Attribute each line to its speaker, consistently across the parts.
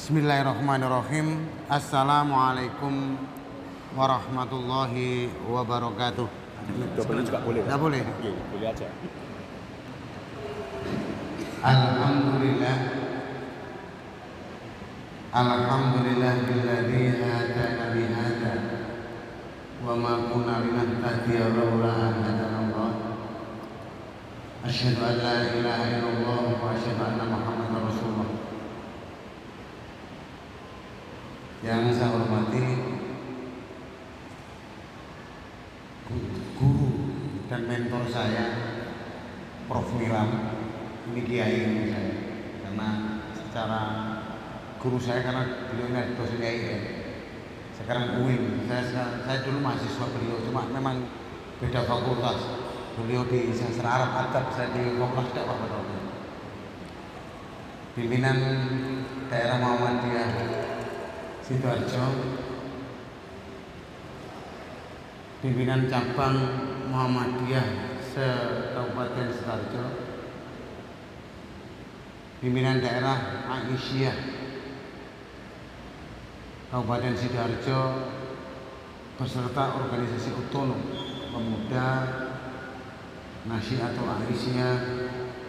Speaker 1: Bismillahirrahmanirrahim. Assalamualaikum warahmatullahi wabarakatuh.
Speaker 2: Boleh juga boleh.
Speaker 1: Tidak boleh.
Speaker 2: Oke, boleh aja.
Speaker 1: Alhamdulillah. Alhamdulillahilladzi hadana bihadza wa ma kunna linahtadiya laula an hadana Allah. Asyhadu an la ilaha illallah wa asyhadu anna Muhammadar Rasulullah. Yang saya hormati guru dan mentor saya, Prof. Milam. Ini kiai saya, karena secara guru saya, karena beliau ini dosen IAIN, sekarang UIN. Saya dulu mahasiswa beliau, cuma memang beda fakultas. Beliau di sastra Arab Adab, saya di fakultas dakwah. Pimpinan daerah Muhammadiyah Sidoarjo, pimpinan cabang Muhammadiyah se-Kabupaten Sidoarjo, pimpinan daerah Aisyah Kabupaten Sidoarjo beserta organisasi otonom pemuda Nasyiatul Aisyah,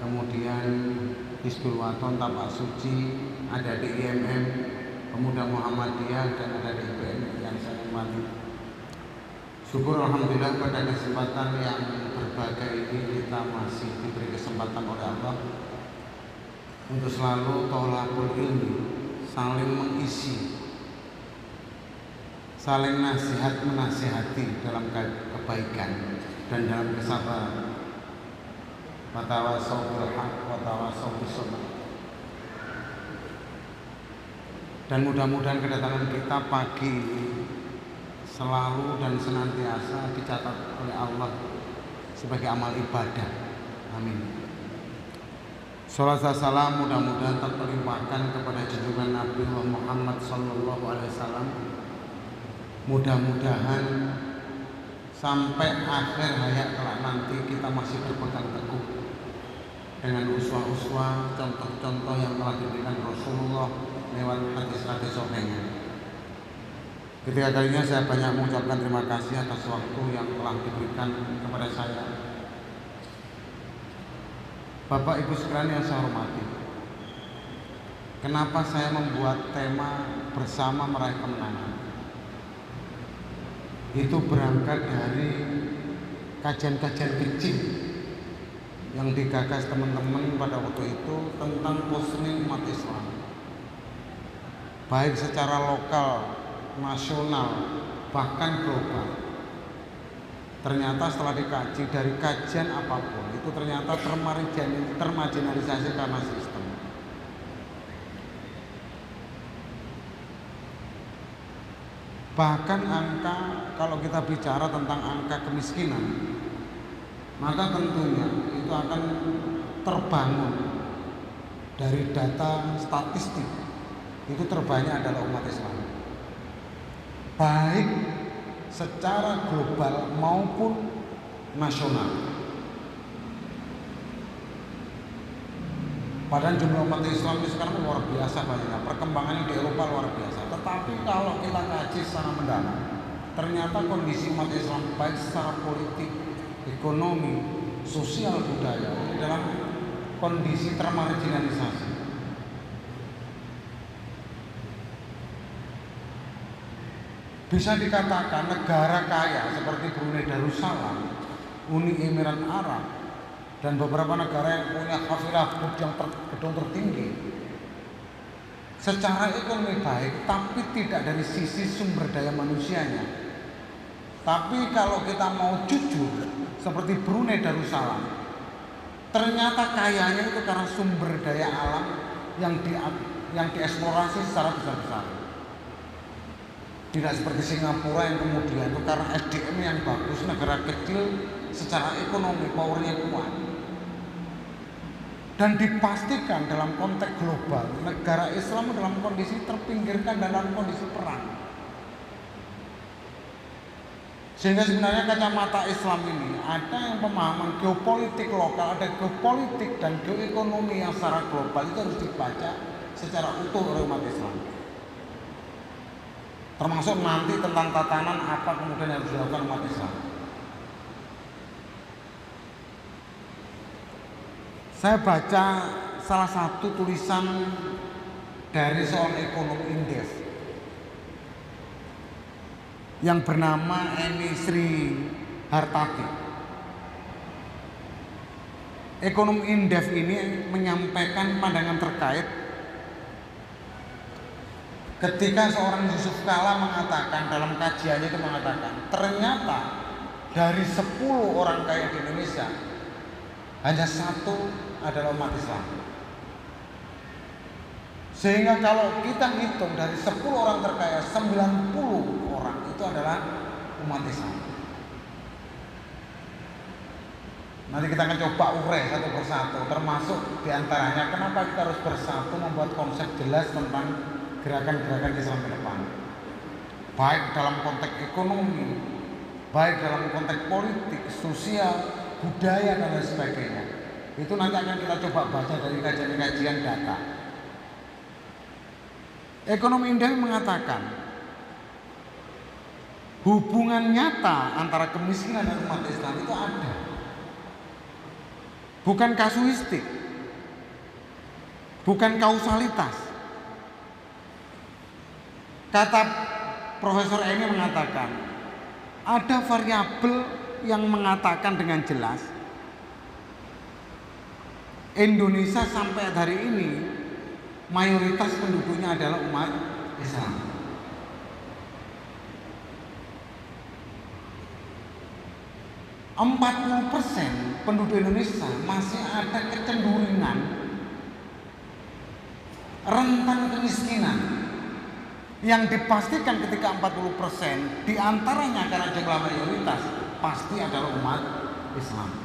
Speaker 1: kemudian Hizbul Waton, Tapak Suci, ada di IMM, Pemuda Muhammadiyah, dan ada di IPN yang saya hormati. Syukur alhamdulillah pada kesempatan yang berbahagia ini kita masih diberi kesempatan oleh Allah untuk selalu tolakul ilmi, saling mengisi, saling nasihat menasihati dalam kebaikan dan dalam kesabaran. Watawasau bil haq watawasau bis sabr. Dan mudah-mudahan kedatangan kita pagi ini selalu dan senantiasa dicatat oleh Allah sebagai amal ibadah. Amin. Salat dan salam mudah-mudahan terlimpahkan kepada junjungan Nabi Muhammad SAW. Mudah-mudahan sampai akhir hayat kelak nanti kita masih berpegang teguh dengan uswah-uswah, contoh-contoh yang telah diberikan Rasulullah lewat hadis-hadis sahihnya. Ketika kalinya saya banyak mengucapkan terima kasih atas waktu yang telah diberikan kepada saya. Bapak Ibu sekalian yang saya hormati, kenapa saya membuat tema bersama meraih kemenangan? Itu berangkat dari kajian-kajian kecil yang digagas teman-teman pada waktu itu tentang positioning umat Islam, baik secara lokal, nasional, bahkan global. Ternyata setelah dikaji dari kajian apapun, itu ternyata termarginalisasi karena sistem. Bahkan angka, kalau kita bicara tentang angka kemiskinan, maka tentunya itu akan terbangun dari data statistik. Itu terbanyak adalah umat Islam, baik secara global maupun nasional. Padahal jumlah umat Islam ini sekarang luar biasa banyaknya, perkembangannya di Eropa luar biasa. Tetapi kalau kita kaji secara mendalam, ternyata kondisi umat Islam baik secara politik, ekonomi, sosial, budaya ini dalam kondisi termarginalisasi. Bisa dikatakan negara kaya seperti Brunei Darussalam, Uni Emirat Arab, dan beberapa negara yang punya kafilah gedung tertinggi, secara ekonomi baik, tapi tidak dari sisi sumber daya manusianya. Tapi kalau kita mau jujur, seperti Brunei Darussalam, ternyata kayanya itu karena sumber daya alam yang dieksplorasi secara besar-besaran. Tidak seperti Singapura yang kemudian itu karena SDM yang bagus, negara kecil secara ekonomi powernya kuat. Dan dipastikan dalam konteks global, negara Islam dalam kondisi terpinggirkan dalam kondisi perang. Sehingga sebenarnya kacamata Islam ini ada yang pemahaman geopolitik lokal, ada geopolitik dan geoekonomi yang secara global itu harus dibaca secara utuh oleh umat Islam. Termasuk nanti tentang tatanan apa kemudian yang harus dilakukan umat Islam. Saya baca salah satu tulisan dari seorang ekonom indef yang bernama Eni Sri Hartati. Ekonom indef ini menyampaikan pandangan terkait ketika seorang Yusuf Kala mengatakan dalam kajiannya itu mengatakan ternyata dari 10 orang kaya di Indonesia hanya satu adalah umat Islam. Sehingga kalau kita hitung dari 10 orang terkaya, 90 orang itu adalah umat Islam. Nanti kita akan coba urai satu persatu, termasuk diantaranya kenapa kita harus bersatu membuat konsep jelas tentang gerakan-gerakan Islam ke depan. Baik dalam konteks ekonomi, baik dalam konteks politik, sosial, budaya dan lain sebagainya. Itu nanti akan kita coba baca dari kajian-kajian data. Ekonom indef mengatakan hubungan nyata antara kemiskinan dan umat Islam itu ada, bukan kasuistik, bukan kausalitas. Kata Profesor Eni mengatakan ada variabel yang mengatakan dengan jelas Indonesia sampai hari ini mayoritas penduduknya adalah umat Islam. %40 penduduk Indonesia masih ada kecenderungan rentan kemiskinan yang dipastikan ketika 40% diantaranya karena jumlah mayoritas pasti adalah umat Islam.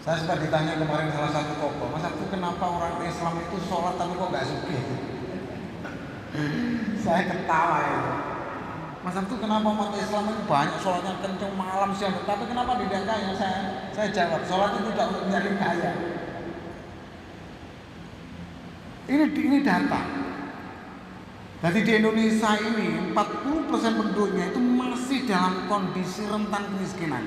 Speaker 1: Saya sempat ditanya kemarin salah satu tokoh, Mas Abdu kenapa orang Islam itu sholat tapi kok gak sugih? Saya ketawa ya. Mas Abdu kenapa umat Islam itu banyak sholatnya kenceng malam siang, tapi kenapa tidak kaya? Saya jawab, sholat itu tidak untuk menjadi kaya. Ini data. Jadi di Indonesia ini 40% penduduknya itu masih dalam kondisi rentan kemiskinan.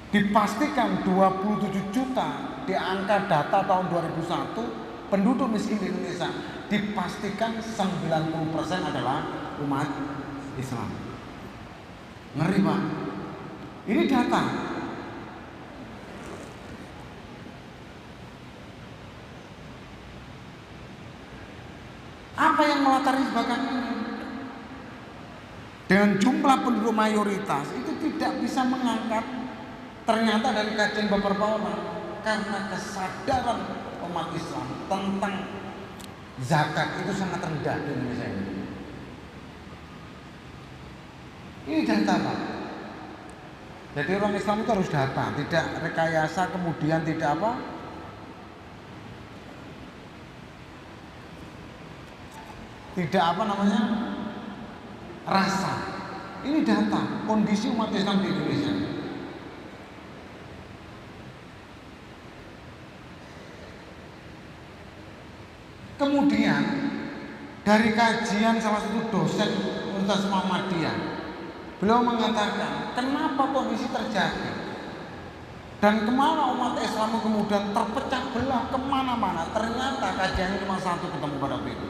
Speaker 1: Dipastikan 27 juta di angka data tahun 2001 penduduk miskin di Indonesia, dipastikan 90% adalah umat Islam. Ngeri Pak. Ini data. Apa yang melatari sebagian ini? Dengan jumlah penduduk mayoritas itu tidak bisa mengangkat. Ternyata dari kajian beberapa orang, karena kesadaran umat Islam tentang zakat itu sangat rendah di Indonesia ini. Ini data Pak. Jadi orang Islam itu harus data, tidak rekayasa kemudian tidak apa? Tidak apa namanya? Rasa. Ini data kondisi umat Islam di Indonesia. Kemudian dari kajian salah satu dosen Universitas Muhammadiyah, beliau mengatakan kenapa kondisi terjadi dan kemana umat Islam kemudian terpecah belah kemana-mana. Ternyata kajiannya cuma satu ketemu pada itu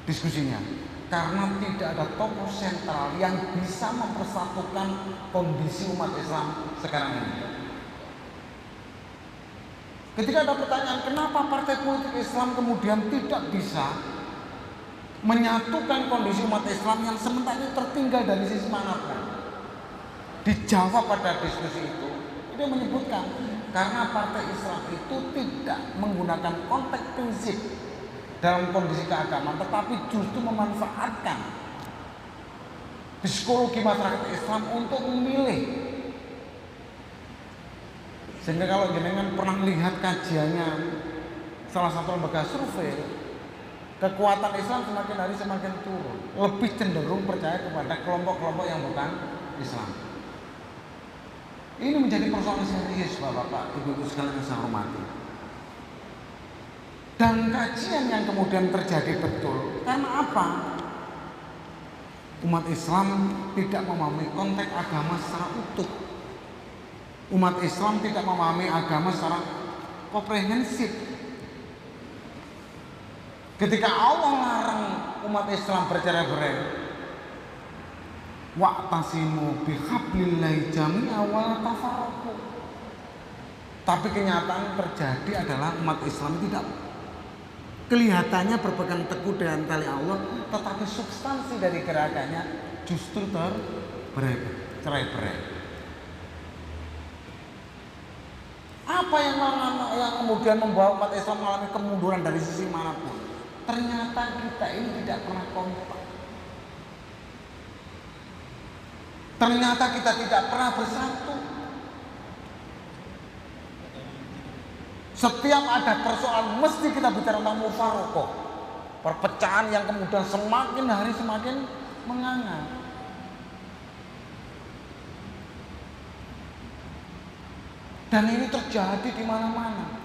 Speaker 1: diskusinya, karena tidak ada tokoh sentral yang bisa mempersatukan kondisi umat Islam sekarang ini. Ketika ada pertanyaan kenapa partai politik Islam kemudian tidak bisa menyatukan kondisi umat Islam yang sementara ini tertinggal dari sisi manapun, dijawab pada diskusi itu, dia menyebutkan karena partai Islam itu tidak menggunakan konteks prinsip dalam kondisi keagamaan, tetapi justru memanfaatkan psikologi masyarakat Islam untuk memilih. Sehingga kalau jenengan pernah lihat kajiannya salah satu lembaga survei, kekuatan Islam semakin hari semakin turun, lebih cenderung percaya kepada kelompok-kelompok yang bukan Islam. Ini menjadi persoalan serius Bapak-bapak, Ibu-ibu sekalian yang saya hormati. Dan kajian yang kemudian terjadi betul. Karena apa? Umat Islam tidak memahami konteks agama secara utuh. Umat Islam tidak memahami agama secara komprehensif. Ketika Allah larang umat Islam bercerai-berai, wa'tasimu bihablillahi jami'a wa la tafarraqu. Tapi kenyataan terjadi adalah umat Islam tidak kelihatannya berpegang teguh dengan tali Allah, tetapi substansi dari gerakannya justru bercerai-berai. Apa yang kemudian membawa umat Islam mengalami kemunduran dari sisi manapun? Ternyata kita ini tidak pernah kompak. Ternyata kita tidak pernah bersatu. Setiap ada persoalan mesti kita bicara tentang mufaroqah, perpecahan yang kemudian semakin hari semakin menganga. Dan ini terjadi di mana-mana.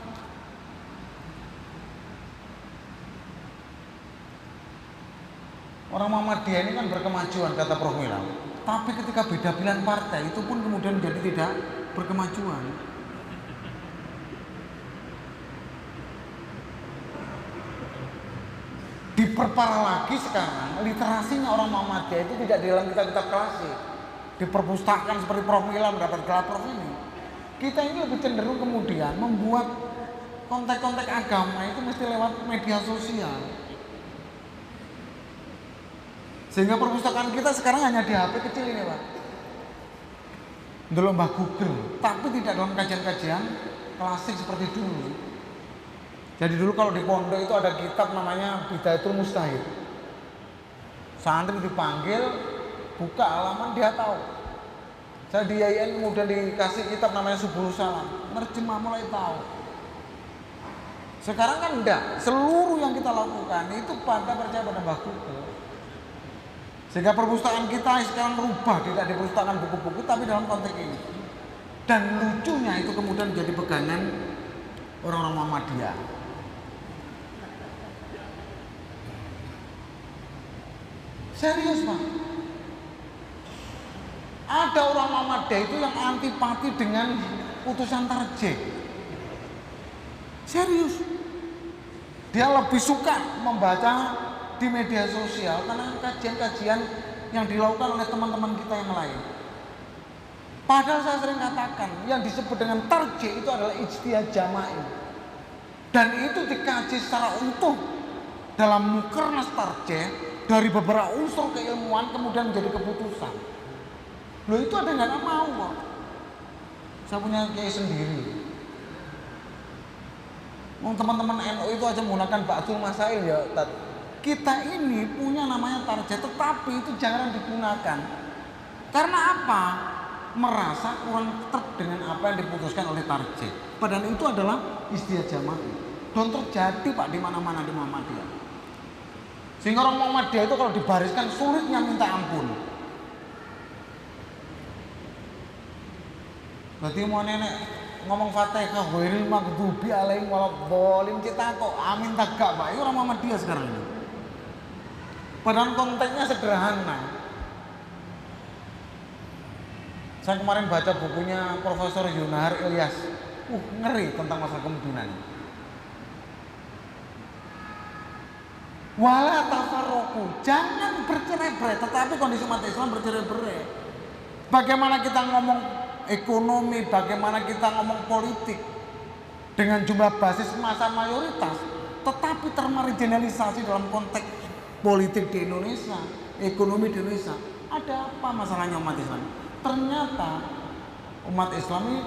Speaker 1: Orang Muhammadiyah ini kan berkemajuan kata Prof. Wilam. Tapi ketika beda pilihan partai itu pun kemudian jadi tidak berkemajuan. Diperparah lagi sekarang, literasinya orang Muhammadiyah itu tidak di dalam kitab-kitab klasik, di perpustakaan seperti Prof. Wilam mendapat gelar Prof ini. Kita ini lebih cenderung kemudian membuat konteks-konteks agama itu mesti lewat media sosial. Sehingga perpustakaan kita sekarang hanya di HP kecil ini Pak, dalam Mbah Google, tapi tidak dalam kajian-kajian klasik seperti dulu. Jadi dulu kalau di pondok itu ada kitab namanya Bidayatul Mustahid. Santri dipanggil, buka halaman dia tahu. Saya di IAIN kemudian dikasih kitab namanya Subulus Salam, nerjemah mulai tahu. Sekarang kan enggak, seluruh yang kita lakukan itu pada percaya pada Mbah Google. Sehingga perpustakaan kita sekarang berubah, tidak di perpustakaan buku-buku tapi dalam konteks ini. Dan lucunya itu kemudian menjadi pegangan orang-orang Muhammadiyah. Serius Pak. Ada orang Muhammadiyah itu yang antipati dengan putusan tarjih. Serius. Dia lebih suka membaca di media sosial karena kajian-kajian yang dilakukan oleh teman-teman kita yang lain. Padahal saya sering katakan yang disebut dengan tarjih itu adalah ijtihad jama'i. Dan itu dikaji secara utuh dalam mukernas tarjih dari beberapa unsur keilmuan kemudian menjadi keputusan. Loh itu ada nggak mau kok. Saya punya kiai sendiri. Teman-teman NU itu aja menggunakan ba'dul masail ya. Kita ini punya namanya tarjih, tetapi itu jangan digunakan. Karena apa? Merasa kurang terp dengan apa yang diputuskan oleh tarjih. Padahal itu adalah ijtihad jama'i. Dan terjadi Pak di mana-mana di Muhammadiyah. Sehingga orang Muhammadiyah itu kalau dibariskan sulitnya minta ampun. Berarti mau nenek ngomong Fatihah ghairil maghdubi alaihim waladhdallin kita kok amin tagak Pak. Itu orang Muhammadiyah sekarang ini. Padahal konteksnya sederhana. Saya kemarin baca bukunya Profesor Yunahar Ilyas. Ngeri tentang masalah kemudian. Wala tafarraqu, jangan bercerai-berai, tetapi kondisi umat Islam bercerai-berai. Bagaimana kita ngomong ekonomi, bagaimana kita ngomong politik dengan jumlah basis massa mayoritas, tetapi termarginalisasi dalam konteks politik di Indonesia, ekonomi di Indonesia. Ada apa masalahnya umat Islam? Ternyata umat Islam ini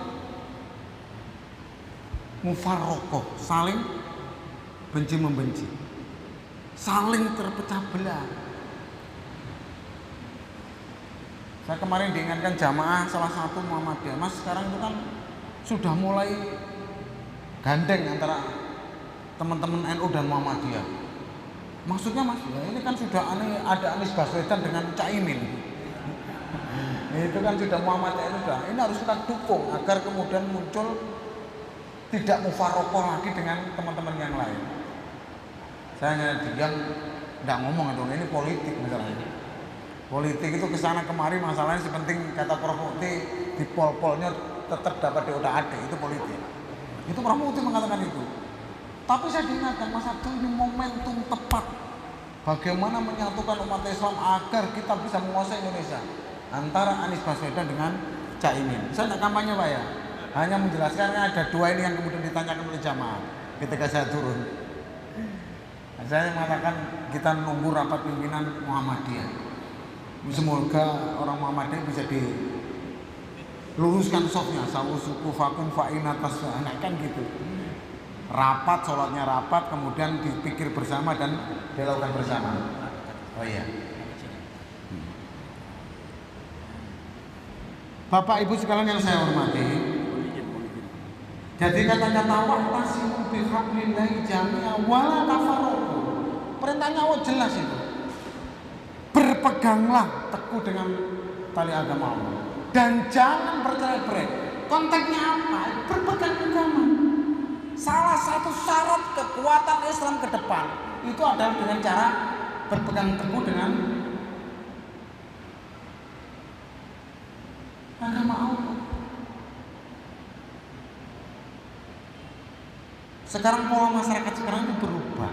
Speaker 1: mufarroqah, saling benci-membenci, saling terpecah belah. Saya kemarin diingatkan jamaah salah satu Muhammadiyah, Mas sekarang itu kan sudah mulai gandeng antara teman-teman NU dan Muhammadiyah. Maksudnya Mas, ya ini kan sudah ada Anies Baswedan dengan Caimin. Itu kan sudah Muhammadiyah sudah. Ini harus kita dukung agar kemudian muncul tidak mufarokoh lagi dengan teman-teman yang lain. Saya hanya diam, nggak ngomong itu. Ini politik misalnya. Politik itu kesana kemari, masalahnya sepenting kata Prof. Mukti di pol-polnya tetap dapat diotak-atik, itu politik. Itu Prof. Mukti mengatakan itu. Tapi saya diingatkan Mas Abdul, ini momentum tepat bagaimana menyatukan umat Islam agar kita bisa menguasai Indonesia antara Anies Baswedan dengan Caimin. Saya tidak kampanye Pak ya, hanya menjelaskan ada dua ini yang kemudian ditanyakan oleh jamaah ketika saya turun. Saya mengatakan kita nunggu rapat pimpinan Muhammadiyah. Semoga orang Muhammadiyah bisa diluruskan softnya, sawusuku fakun fa'inatas, kan gitu. Rapat, sholatnya rapat, kemudian dipikir bersama dan dilakukan bersama. Oh iya. Bapak Ibu sekalian yang saya hormati, jadi kata-kata wa'tasimu bihablillahi jami'a wala tafarraqu. Perintahnya Allah jelas itu. Berpeganglah teguh dengan tali agama Allah dan jangan bercerai-berai. Konteksnya apa? Berpegang agama. Salah satu syarat kekuatan Islam ke depan itu adalah dengan cara berpegang teguh dengan agama Allah. Sekarang pola masyarakat sekarang itu berubah.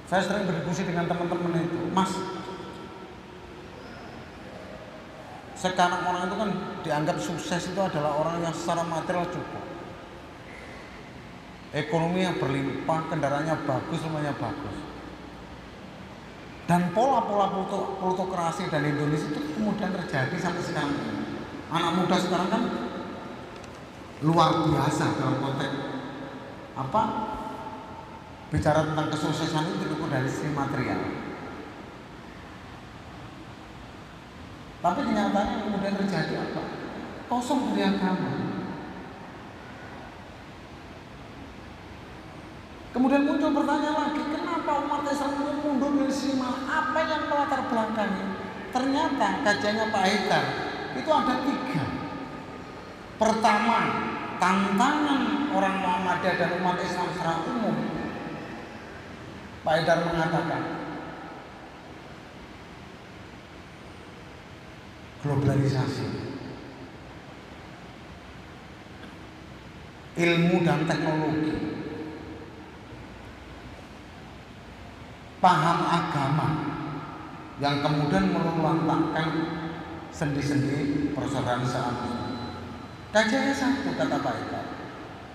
Speaker 1: Saya sering berdiskusi dengan teman-teman itu, Mas, sekarang orang itu kan dianggap sukses itu adalah orang yang secara material cukup, ekonomi yang berlimpah, kendaraannya bagus, rumahnya bagus, dan pola-pola plutokrasi dan Indonesia itu kemudian terjadi sampai sekarang ini. Anak muda sekarang kan luar biasa dalam konteks apa? Bicara tentang kesuksesan itu cukup dari sisi material. Tapi kenyataannya kemudian terjadi apa? Kosong dari agama. Kemudian muncul pertanyaan lagi, kenapa umat Islam ini mundur dari sisi mana? Apa yang melatar belakangi? Ternyata kajiannya Pak Haidar itu ada 3. Pertama, tantangan orang Muhammadiyah dan umat Islam secara umum. Pak Haidar mengatakan globalisasi, ilmu dan teknologi, paham agama yang kemudian meluluhlantahkan sendi-sendi persaudaraan Islam. Kajiannya satu, kata Pak Haidar.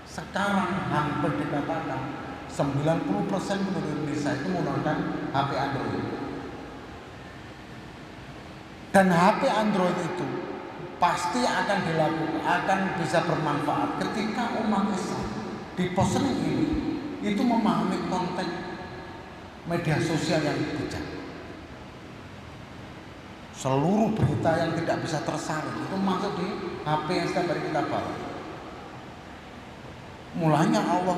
Speaker 1: Sekarang hampir dikatakan 90% penduduk Indonesia itu menggunakan HP Android. Dan HP Android itu pasti akan dilakukan, akan bisa bermanfaat ketika umat Islam di posisi ini itu memahami konteks media sosial yang bijak. Seluruh berita yang tidak bisa tersalin itu masuk di HP yang setiap hari kita bawa. Mulanya Allah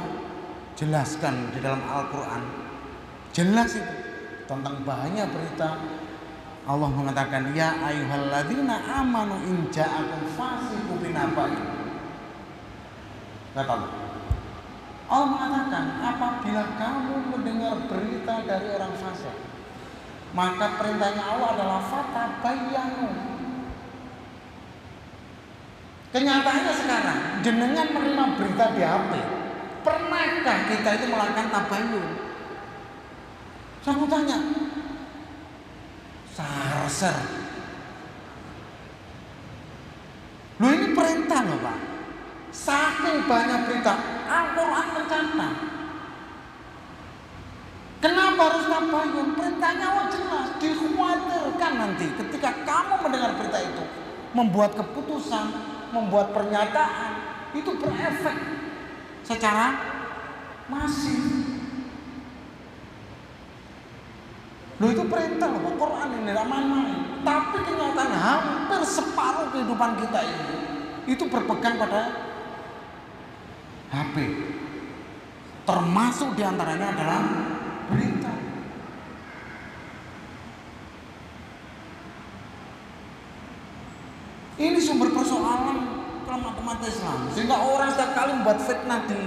Speaker 1: jelaskan di dalam Al-Quran, jelas itu tentang bahaya berita. Allah mengatakan, ya ayyuhalladzina amanu in ja'akum fasiqun binaba'in. Kata Allah mengatakan, apabila kamu mendengar berita dari orang fasik, maka perintahnya Allah adalah fatabayyanu. Kenyataannya sekarang jenengan menerima berita di HP, pernahkah kita itu melakukan tabayyun? Saya mau tanya, sarser. Loh, ini perintah loh Pak. Saking banyak berita, Al-Quran mencatat. Kenapa harus tabayyun? Perintahnya Allah jelas. Dikhawatirkan nanti ketika kamu mendengar berita itu, membuat keputusan, membuat pernyataan, itu berefek secara masif. Loh, itu perintah loh, Quran ini tidak main-main. Tapi kenyataan hampir separuh kehidupan kita ini itu berpegang pada HP. Termasuk diantaranya adalah berita. Ini sumber persoalan umat Islam. Sehingga orang setiap kali membuat fitnah di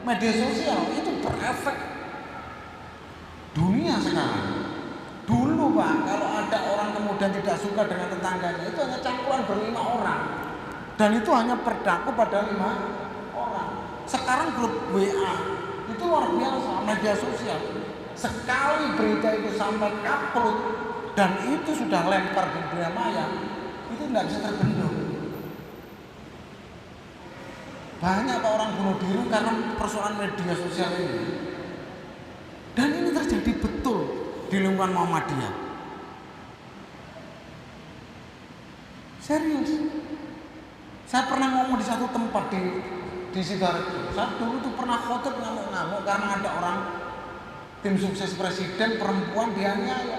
Speaker 1: media sosial itu berefek dunia sekarang. Dulu Pak, kalau ada orang kemudian tidak suka dengan tetangganya, itu hanya cangkulan ber-5 orang. Dan itu hanya berlaku pada 5 orang. Sekarang grup WA itu luar biasa, media sosial. Sekali berita itu sampai upload dan itu sudah lempar di dunia maya, itu tidak bisa terbendung. Banyak orang bunuh diri karena persoalan media sosial ini. Dan ini terjadi betul di lingkungan Muhammadiyah. Serius. Saya pernah ngomong di satu tempat di Sidoarjo. Saya dulu tuh pernah khotbah ngamuk-ngamuk karena ada orang tim sukses presiden perempuan dianiaya.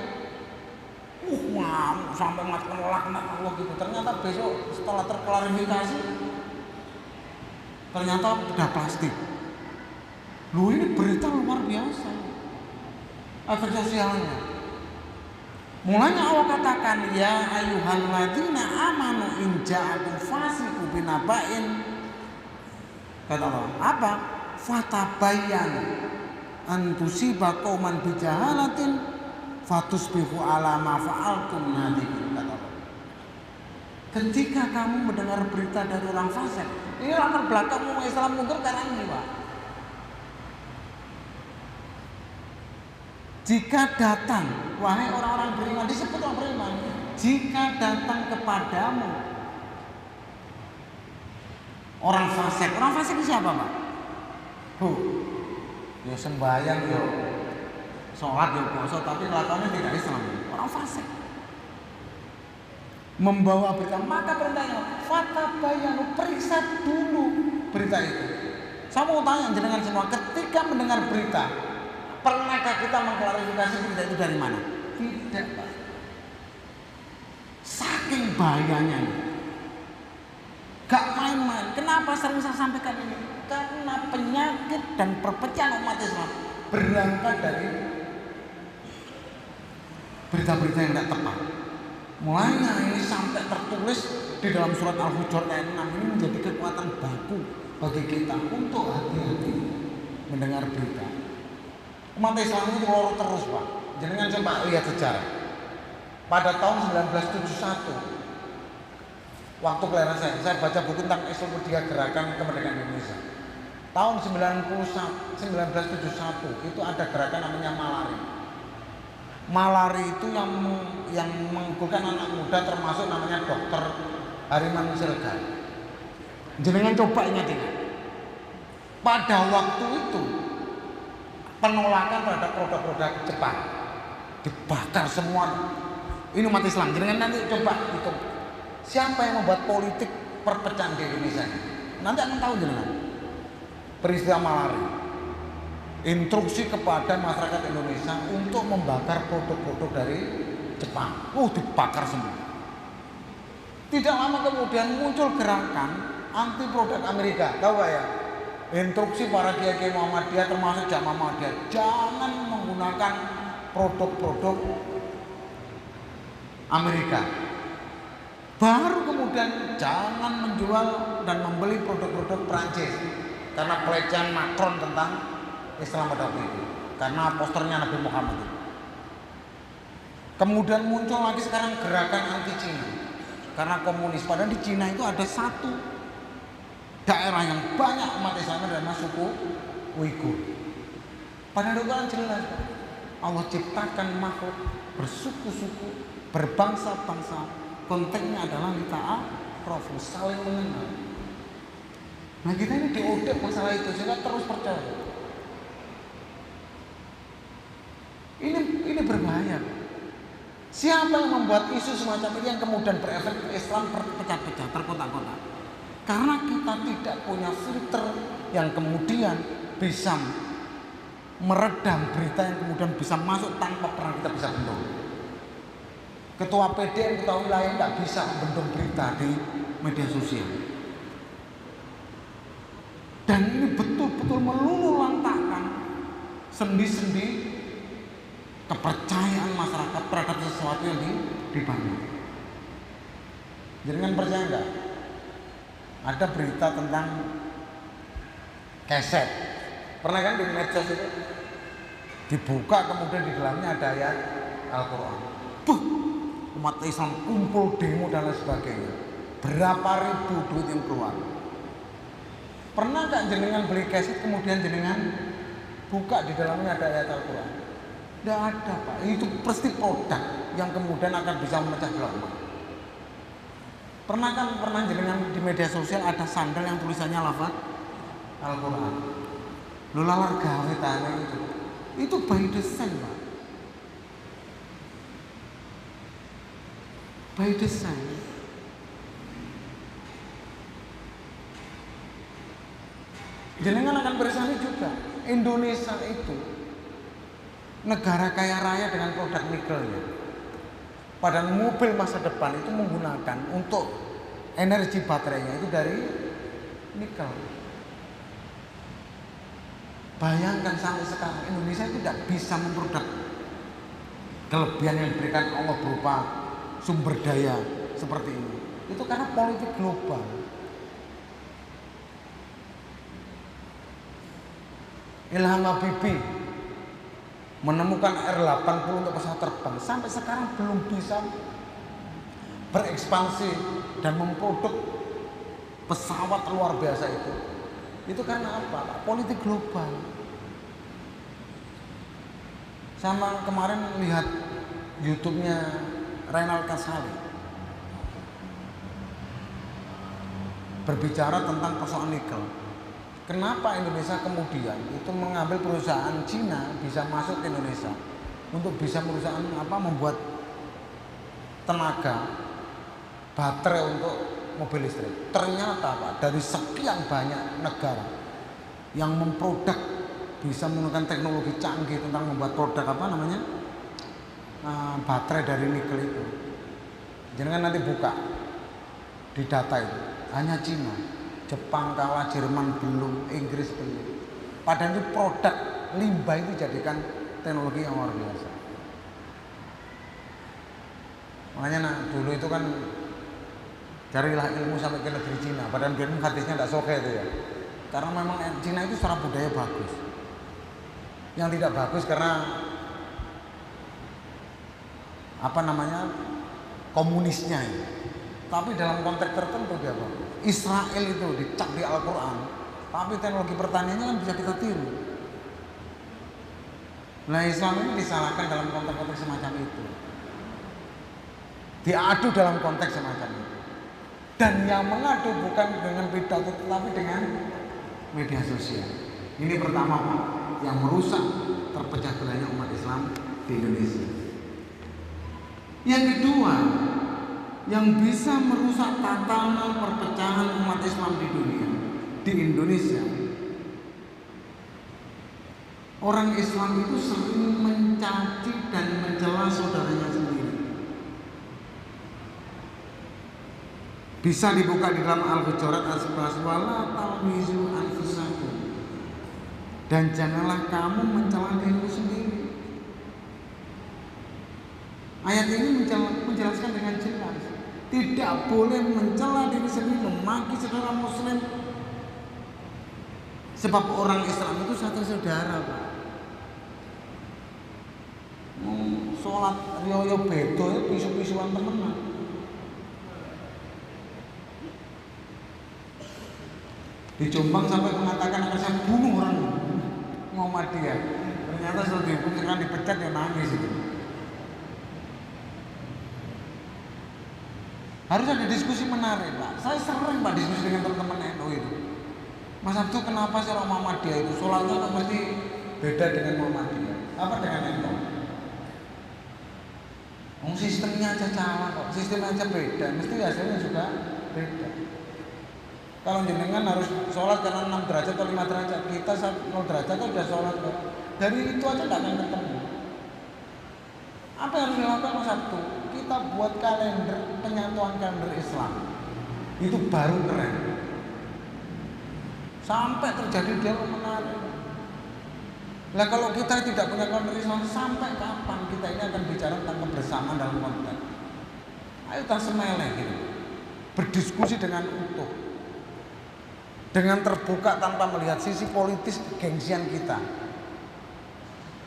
Speaker 1: Ngamuk sampai mengatakan laknat Allah gitu. Ternyata besok setelah terklarifikasi, ternyata udah plastik. Loh, ini berita luar biasa. Efek sosialnya. Mulanya Allah katakan, ya ayyuhalladzina amanu in ja'akum fasiqun binaba'in. Kata Allah, apa? Fatabayyanu an tusiba qauman bijahalatin fatusbihu ala ma fa'altum nadimin. Kata Allah. Ketika kamu mendengar berita dari orang fasik, ini latar belakang umat Islam mundur karena ini, Pak. Jika datang, wahai orang-orang beriman, disebut orang beriman, jika datang kepadamu orang fasik siapa, Pak? Ya sembahyang, ya sholat, ya puasa, tapi kelakuannya tidak Islam. Orang fasik membawa berita, maka perintahnya fatabayanu, periksa dulu berita itu. Saya mau tanya jenengan semua, ketika mendengar berita, pernahkah kita mengklarifikasi berita itu dari mana? Tidak, Pak. Saking bahayanya ini, gak main-main. Kenapa sering saya sampaikan ini? Karena penyakit dan perpecahan umat Islam berangkat dari berita-berita yang tidak tepat. Mulanya ini sampai tertulis di dalam surat Al-Hujurat ayat 6 ini menjadi kekuatan baku bagi kita untuk hati-hati mendengar berita. Umat Islam itu loro terus, Pak. Jangan coba lihat sejarah. Pada tahun 1971, waktu kelahiran saya baca buku tentang ensiklopedia Gerakan Kemerdekaan Indonesia. Tahun 1971 itu ada gerakan namanya Malari. Malari itu yang mengumpulkan anak muda, termasuk namanya Dr. Hariman Siregar. Jangan coba ingat-ingat. Pada waktu itu penolakan terhadap produk-produk Jepang dibakar semua. Ini umat Islam. Jangan nanti coba hitung siapa yang membuat politik perpecahan di Indonesia. Nanti akan tahu jangan. Peristiwa Malari, instruksi kepada masyarakat Indonesia untuk membakar produk-produk dari Jepang. Dibakar semua. Tidak lama kemudian muncul gerakan anti produk Amerika. Tahu gak ya? Instruksi para kiai Muhammadiyah termasuk Jamaah Muhammadiyah, jangan menggunakan produk-produk Amerika. Baru kemudian jangan menjual dan membeli produk-produk Prancis karena pelecehan Macron tentang Islam pada waktu itu, karena posternya Nabi Muhammad itu. Kemudian muncul lagi sekarang gerakan anti Cina karena komunis. Padahal di Cina itu ada satu daerah yang banyak umat Islam adalah suku Uighur. Padahal itu kan jelas, Allah ciptakan makhluk bersuku-suku, berbangsa-bangsa. Konteksnya adalah lita'arofu, saling mengenal. Nah kita ini diodek masalah itu sehingga terus percaya. Ini berbahaya. Siapa yang membuat isu semacam ini yang kemudian berefek Islam terpecah-pecah, terkotak-kotak? Karena kita tidak punya filter yang kemudian bisa meredam berita yang kemudian bisa masuk tanpa pernah kita bisa bendung. Ketua PD, ketua wilayah tidak bisa membendung berita di media sosial. Dan ini betul-betul meluluhlantahkan sendi-sendi kepercayaan masyarakat terhadap sesuatu yang dibangun. Jangan percaya enggak? Ada berita tentang keset. Pernah kan di medsos itu? Dibuka kemudian di dalamnya ada ayat Al-Quran. Buh, umat Islam kumpul demo dan lain sebagainya. Berapa ribu duit yang keluar. Pernah nggak jenengan beli keset kemudian jenengan buka di dalamnya ada ayat Al-Quran? Tidak ada Pak. Itu pasti produk yang kemudian akan bisa memecah belah umat. Pernah jenengan di media sosial ada sandal yang tulisannya lafaz Al-Quran. Lu lalar gawe tanya itu. Itu by design Pak. By design. Jenengan akan bersani juga. Indonesia itu negara kaya raya dengan produk nikelnya. Padahal mobil masa depan itu menggunakan untuk energi baterainya itu dari nikel. Bayangkan sampai sekarang Indonesia itu tidak bisa memproduk kelebihan yang diberikan Allah berupa sumber daya seperti ini. Itu karena politik global. Ilham Habibie menemukan R80 untuk pesawat terbang sampai sekarang belum bisa berekspansi dan memproduk pesawat luar biasa itu. Itu karena apa? Politik global. Sama kemarin lihat YouTube-nya Reynald Kasali berbicara tentang persoalan nikel. Kenapa Indonesia kemudian itu mengambil perusahaan Cina bisa masuk ke Indonesia untuk bisa membuat tenaga baterai untuk mobil listrik. Ternyata Pak, dari sekian banyak negara yang memproduk bisa menggunakan teknologi canggih tentang membuat produk baterai dari nikel itu. Jangan nanti buka di data itu hanya Cina. Jepang kalah, Jerman belum, Inggris belum. Padahal itu produk limbah itu jadikan teknologi yang luar biasa. Makanya dulu itu kan carilah ilmu sampai ke negeri Cina. Padahal biarpun hadisnya tidak soke itu ya. Karena memang Cina itu secara budaya bagus. Yang tidak bagus karena komunisnya itu. Tapi dalam konteks tertentu dia bagus. Israel itu dicap di Al-Quran, tapi teknologi pertaniannya kan bisa kita tiru. Nah Islam ini disalahkan dalam konteks-konteks semacam itu, diadu dalam konteks semacam itu. Dan yang mengadu bukan dengan pidato tetapi dengan media sosial. Ini pertama Pak, yang merusak terpecah belahnya umat Islam di Indonesia. Yang kedua, yang bisa merusak tatanan perpecahan umat Islam di dunia, di Indonesia. Orang Islam itu sering mencaci dan mencela saudaranya sendiri. Bisa dibuka di dalam Al-Hujurat ayat 11, wala talmizu anfusakum. Dan janganlah kamu mencela dirimu sendiri. Ayat ini menjelaskan dengan jelas. Tidak boleh mencela diri sendiri, memaki saudara muslim. Sebab orang Islam itu satu saudara Pak. Sholat riyo bedo pisu-pisuan temenan. Di Jombang sampai mengatakan akan saya bunuh orang Muhammadiyah. Ternyata setelah dihukum sekarang dipecat ya nangis itu. Harus ada diskusi menarik Pak. Saya sering Pak diskusi dengan teman-teman NU itu. Mas Abdul, kenapa sih orang Muhammadiyah itu sholatnya kok mesti beda dengan Muhammadiyah? Apa dengan NU? Sistemnya aja salah kok, sistemnya aja beda, mesti hasilnya juga beda. Kalau jenengan harus sholat karena 6 derajat atau 5 derajat, kita 0 derajat kan udah sholat kok. Dari itu aja tidak akan ketemu. Apa yang harus dilakukan Mas Abdul? Kita buat kalender, penyatuan kalender Islam. Itu baru keren. Sampai terjadi dialog menarik. Nah kalau kita tidak punya kalender Islam, sampai kapan kita ini akan bicara tentang kebersamaan dalam konteks? Ayo tak semeleh gitu. berdiskusi dengan utuh, dengan terbuka tanpa melihat sisi politis kegengsian kita.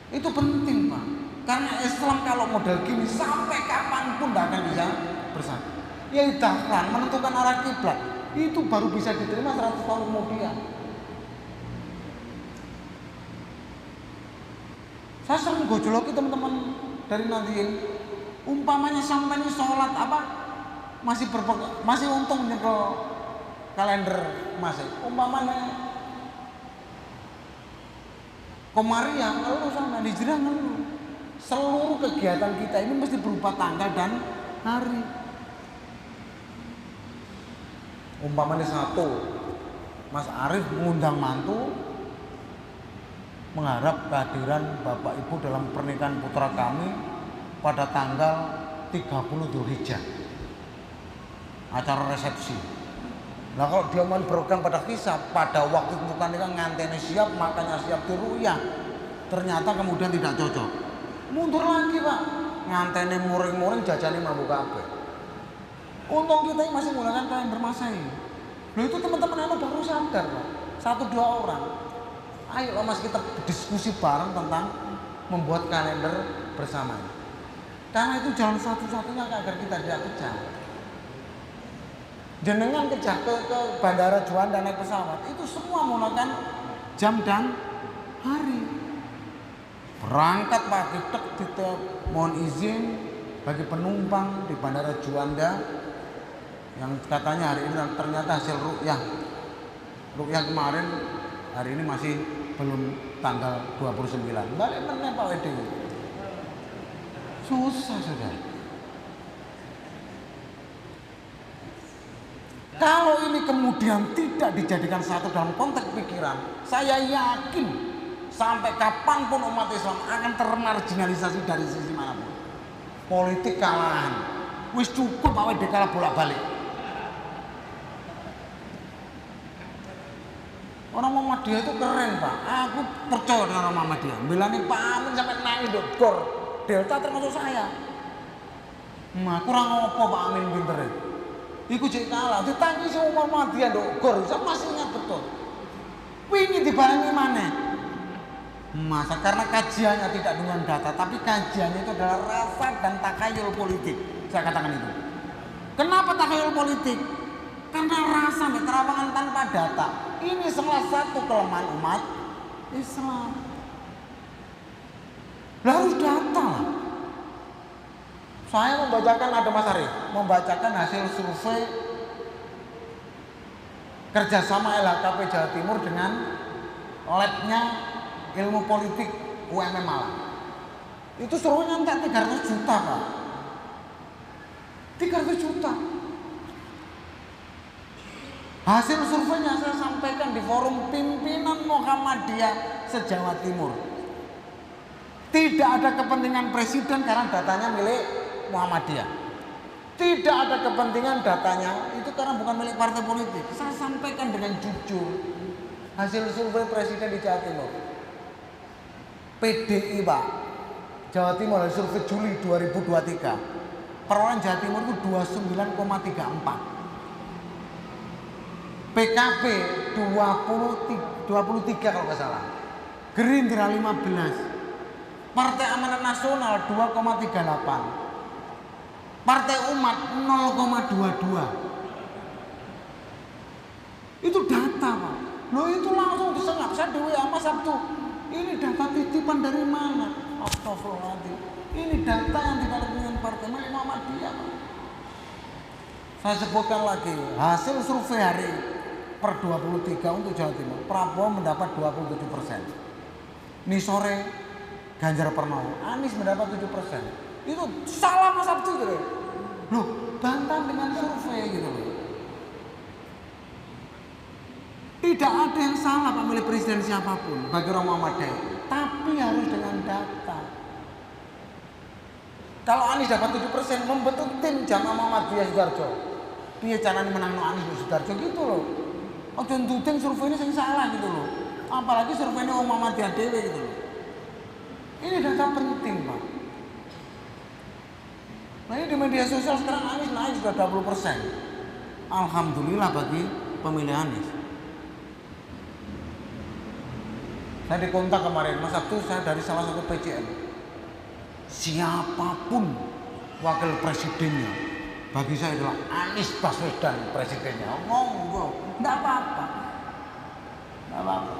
Speaker 1: Itu penting, Pak. Karena Islam kalau model gini sampai kapanpun tidak akan bisa bersatu. Ya dahlan menentukan arah kiblat itu baru bisa diterima 100 tahun kemudian. Saya sering gojoloki teman-teman dari Nahdien, umpamanya sampai ini sholat apa masih untung nyekel kalender masih. Umpamanya Komariah ngeluh sama Hijrah ngeluh. Seluruh kegiatan kita ini mesti berupa tanggal dan hari. Umpamanya satu, Mas Arief mengundang mantu mengharap kehadiran Bapak Ibu dalam pernikahan putra kami pada tanggal 30 Dzulhijjah, acara resepsi. Nah kalau dia mau program pada kisah pada waktu tentukan nikah ngantene siap, makanya siap diruyah, ternyata kemudian tidak cocok, mundur lagi Pak, ngantene muring-muring jajane mabuk kabeh. Untung kita ini masih menggunakan kalender Masehi. Loh itu teman-teman anu baru sadar Pak, 1-2 orang. Ayo Mas kita diskusi bareng tentang membuat kalender bersama. Karena itu jalan satu-satunya agar kita tidak pecah. Jenengan kejah ke Bandara Juanda naik pesawat, itu semua menggunakan jam dan hari. Berangkat pagi tek mohon izin bagi penumpang di Bandara Juanda yang katanya hari ini ternyata hasil rukyah kemarin, hari ini masih belum tanggal 29. Balik meneh Pak Wedi. Susah sudah. Kalau ini kemudian tidak dijadikan satu dalam konteks pikiran, saya yakin sampai kapanpun umat Islam akan termarginalisasi dari sisi manapun. Politik kalahan, wis cukup Pak Wedi kalah bolak-balik. Orang Muhammadiyah itu keren Pak, aku percaya dengan orang Muhammadiyah. Bilangin Pak Amin sampai nangis dokter, Delta termasuk saya. Kurang apa Pak Amin pinter. Iku jek kalah, ditangis sama Muhammadiyah dokter, saya masih ingat betul. Ini dibarengi mana? Masa karena kajiannya tidak dengan data, tapi kajiannya itu adalah rasa dan takayul politik. Saya katakan itu. Kenapa takayul politik? Karena rasa dan terawangan tanpa data. Ini salah satu kelemahan umat Islam. Harus data lah. Saya membacakan ada Mas Arief, membacakan hasil survei kerjasama LHKP Jawa Timur dengan labnya ilmu politik UMM Malang. Itu surveinya enggak 300 juta Pak. 300 juta. Hasil surveinya saya sampaikan di forum pimpinan Muhammadiyah se-Jawa Timur. Tidak ada kepentingan presiden karena datanya milik Muhammadiyah. Tidak ada kepentingan datanya itu karena bukan milik partai politik. Saya sampaikan dengan jujur hasil survei presiden di Jawa Timur. PDI Pak, Jawa Timur hasil survei Juli 2023. Perolehan Jawa Timur itu 29,34. PKB 23 kalau nggak salah, Gerindra 15, Partai Amanat Nasional 2,38, Partai Umat 0,22. Itu data Pak. Loh itu langsung disengat. Saya di WA Mas Sabtu. Ini data titipan dari mana? Astagfirullahaladzim. Ini data yang dibalik dengan Partai Muhammadiyah Pak. Saya sebutkan lagi hasil survei hari per 23 untuk Jawa Timur. Prabowo mendapat 27%. Ini sore Ganjar Pranowo, Anies mendapat 7%. Itu salah Mas Sabtu gitu. Loh, bantah dengan survei gitu loh. Tidak ada yang salah Pak milih presiden siapapun bagi orang Muhammadiyah, tapi harus dengan data. Kalau Anies dapat 7%, membentuk tim Jamaah Muhammadiyah Sidoarjo. Piye caranya menang Anies di Sidoarjo gitu loh. Ojo nduting survei ini sing salah gitu loh. Apalagi survei ini Muhammadiyah dhewe gitu loh. Ini data penting Pak. Nah ini di media sosial sekarang Anies naik sudah 20%. Alhamdulillah bagi pemilih Anies. Saya dikontak kemarin, Mas Abdul, saya dari salah satu PCN. Siapapun wakil presidennya, bagi saya adalah Anies Baswedan presidennya. Monggo, enggak apa-apa. Enggak apa-apa.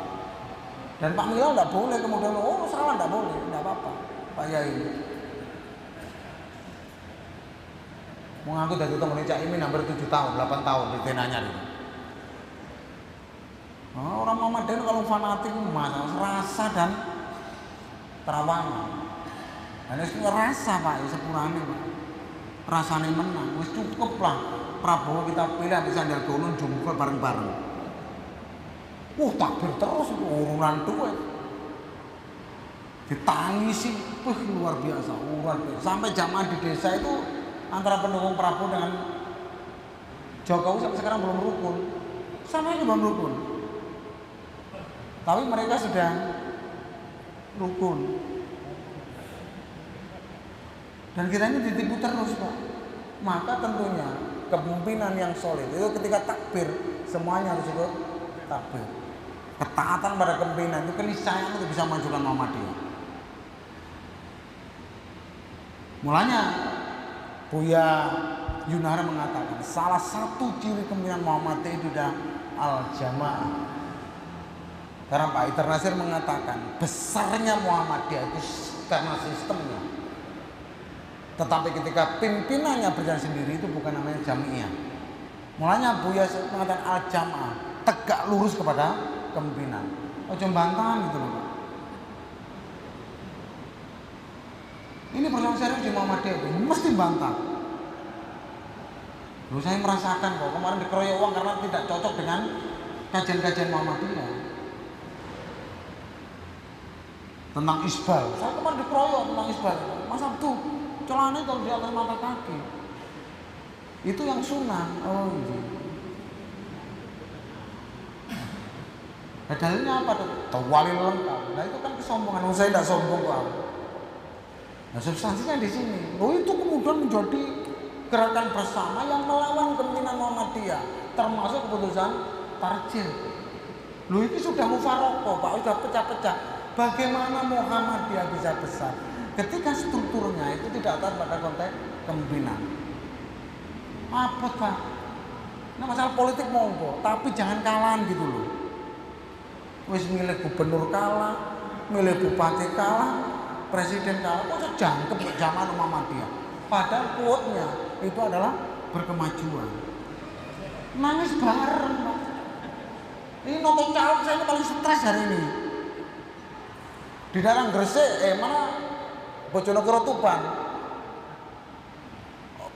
Speaker 1: Dan Pak Mila enggak boleh kemudian, oh salah, enggak boleh, enggak apa-apa. Pak Yai. Mengaku dari teman Cak Imin hampir 7 tahun, 8 tahun di tenanya itu. Nah, orang Muhammadiyah kalau fanatik masalah rasa dan terawangan. Dan itu rasa Pak, sepurane Pak. Rasanya menang, wis cukup lah. Prabowo kita pilih habis Sandiaga Uno jumpa bareng-bareng. Takbir terus urunan duit. Ditangisi, luar biasa, luar biasa. Sampai jamaah di desa itu antara pendukung Prabowo dengan Jokowi sampai sekarang belum rukun. Sama ini belum rukun. Tapi mereka sudah rukun. Dan kita ini ditipu terus Pak. Maka tentunya kepemimpinan yang solid itu ketika takbir semuanya harus ikut takbir. Ketaatan pada kepemimpinan itu keniscayaan untuk bisa majukan Muhammadiyah. Mulanya Buya Yunara mengatakan salah satu ciri kepemimpinan Muhammadiyah itu adalah al-jamaah. Karena Pak Idhar Nasir mengatakan besarnya Muhammadiyah itu karena sistemnya. Tetapi ketika pimpinannya berjalan sendiri itu bukan namanya jamiah. Mulanya Buya mengatakan al-jamaah, tegak lurus kepada kepemimpinan. Ojo bantahan gitu loh Pak. Ini persoalan serius di Muhammadiyah itu mesti bantah. Loh, saya merasakan kok kemarin dikeroyok uang karena tidak cocok dengan kajian-kajian Muhammadiyah. Tentang isbal, saya kemarin dikeroyok tentang isbal. Mas Abdul, celana itu di atas mata kaki. Itu yang sunnah. Oh iya. Nah, dalilnya apa tuh? Tawali lengkap. Nah itu kan kesombongan. Saya tidak sombong kok. Nah substansinya di sini. Oh itu kemudian menjadi gerakan bersama yang melawan kepemimpinan Muhammadiyah, termasuk keputusan tarjih. Loh ini sudah mufarokoh Pak, sudah pecah-pecah. Bagaimana Muhammadiyah bisa besar ketika strukturnya itu tidak taat pada konteks kepemimpinan? Apa Pak? Nah masalah politik monggo, tapi jangan kalahan gitu loh. Wis milih gubernur kalah, milih bupati kalah, presiden kalah, kok jangkep zaman Muhammadiyah. Padahal quote-nya itu adalah berkemajuan. Nangis bareng Pak. Ini nonton caleg saya ini paling stres hari ini. Di daerah Gresik, mana Bojonegoro Tuban.